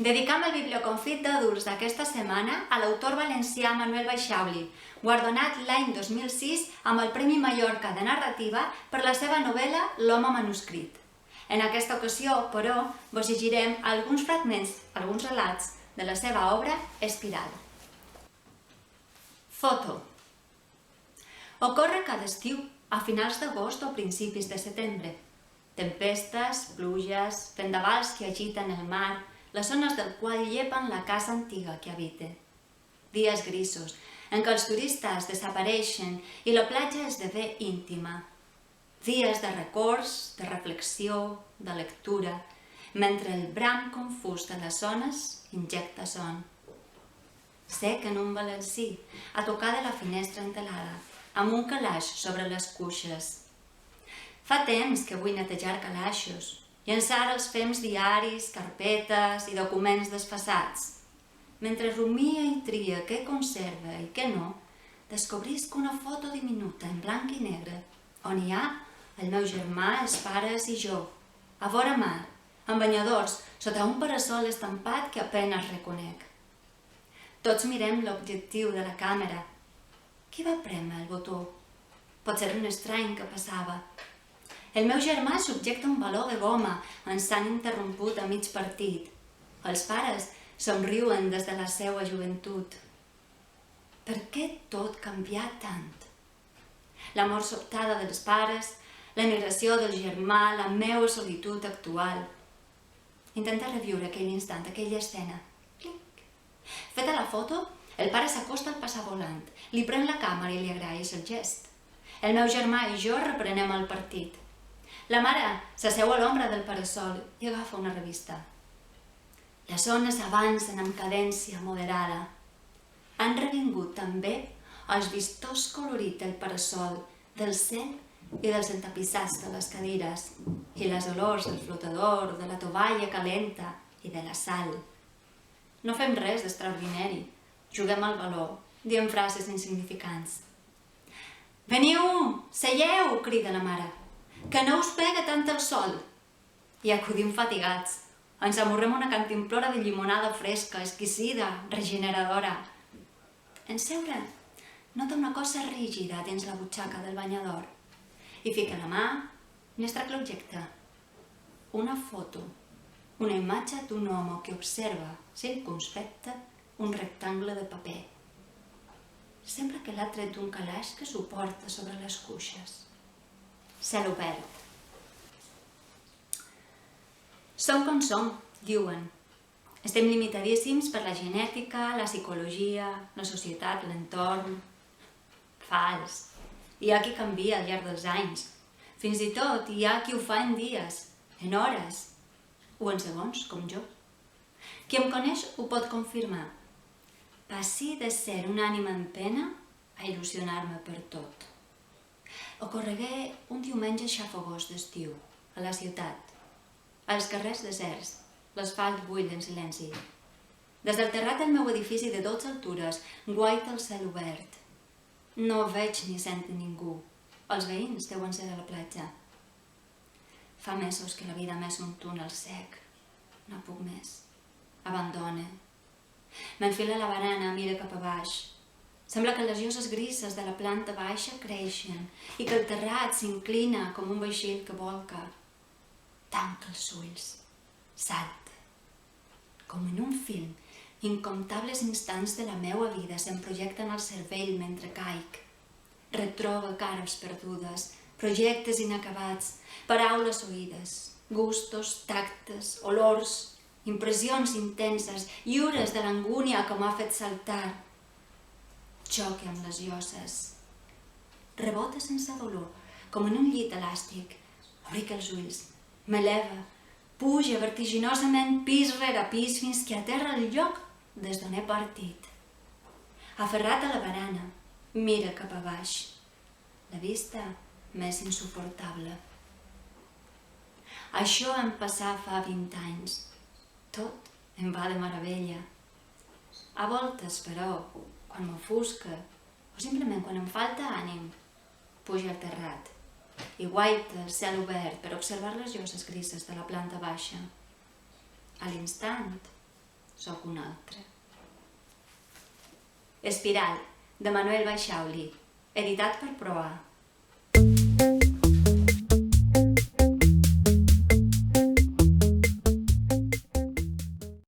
Dedicam el biblioconfit d'adults d'aquesta setmana a l'autor valencià Manuel Baixauli, guardonat l'any 2006 amb el Premi Mallorca de Narrativa per la seva novel·la L'home manuscrit. En aquesta ocasió, però, vos llegirem alguns fragments, alguns relats de la seva obra Espiral. Foto. Ocorre cada estiu, a finals d'agost o principis de setembre. Tempestes, pluges, vendavals que agiten el mar, les ones del qual llepen la casa antiga que habite. Dies grisos, en què els turistes desapareixen i la platja esdevé íntima. Dies de records, de reflexió, de lectura, mentre el bram confús de les ones injecta son. Sec en un balancí, a tocar de la finestra entelada, amb un calaix sobre les cuixes. Fa temps que vull netejar calaixos, llançar els fems diaris, carpetes i documents desfasats. Mentre rumia i tria què conserva i què no, descobrisc una foto diminuta en blanc i negre, on hi ha el meu germà, els pares i jo, a vora mar, amb banyadors, sota un parasol estampat que apenas reconec. Tots mirem l'objectiu de la càmera. Qui va prémer el botó? Potser un estrany que passava. El meu germà subjecta un baló de goma, ens han interromput a mig partit. Els pares somriuen des de la seva joventut. Per què tot canvià tant? La mort sobtada dels pares, l'emigració del germà, la meua solitud actual. Intenta reviure aquell instant, aquella escena. Clic. Feta la foto, el pare s'acosta al passavolant, li pren la càmera i li agraeix el gest. El meu germà i jo reprenem el partit. La mare s'asseu a l'ombra del parasol i agafa una revista. Les ones avancen amb cadència moderada. Han revingut també els vistós colorit del parasol, del cel i dels entapissats de les cadires i les olors del flotador, de la tovalla calenta i de la sal. No fem res d'extraordinari. Juguem al baló, diem frases insignificants. «Veniu! Seieu!» crida la mare. «Que no us pega tant el sol!» I acudim fatigats. Ens amorrem una cantimplora de llimonada fresca, exquisida, regeneradora. En seure, nota una cosa rígida dins la butxaca del banyador i fica la mà i n'extrac l'objecte. Una foto, una imatge d'un home que observa, circumspecte, un rectangle de paper. Sembla que l'ha tret d'un calaix que suporta sobre les cuixes. Cel obert. Som com som, diuen. Estem limitadíssims per la genètica, la psicologia, la societat, l'entorn. Fals. Hi ha qui canvia al llarg dels anys. Fins i tot hi ha qui ho fa en dies, en hores, o en segons, com jo. Qui em coneix ho pot confirmar. Passi de ser una ànima en pena a il·lusionar-me per tot. Ocorregué un diumenge xafogós d'estiu, a la ciutat. Als carrers deserts, l'asfalt buit en silenci. Des del terrat del meu edifici de 12 altures, guaita el cel obert. No veig ni sent ningú. Els veïns deuen ser a la platja. Fa mesos que la vida m'és un túnel sec. No puc més. Abandone. M'enfila a la barana, mira cap a baix. Sembla que les lloses grises de la planta baixa creixen i que el terrat s'inclina com un vaixell que volca. Tanca els ulls. Salta. Com en un film, incomptables instants de la meua vida se'm projecten al cervell mentre caic. Retroba cares perdudes, projectes inacabats, paraules oïdes, gustos, tactes, olors, impressions intenses, lliures de l'angúnia que m'ha fet saltar. Xoque amb les lloses. Rebota sense dolor, com en un llit elàstic. Obric els ulls, m'eleva, puja vertiginosament pis rere pis fins que aterra el lloc des d'on he partit. Aferrat a la barana, mira cap a baix. La vista m'és insuportable. Això em passà fa 20 anys. Tot em va de meravella. A voltes, però, quan m'ofusca, o simplement quan em falta ànim, puja al terrat i guaita el cel obert per observar les lloses grises de la planta baixa. A l'instant, sóc un altre. Espiral, de Manuel Baixauli, editat per Proa.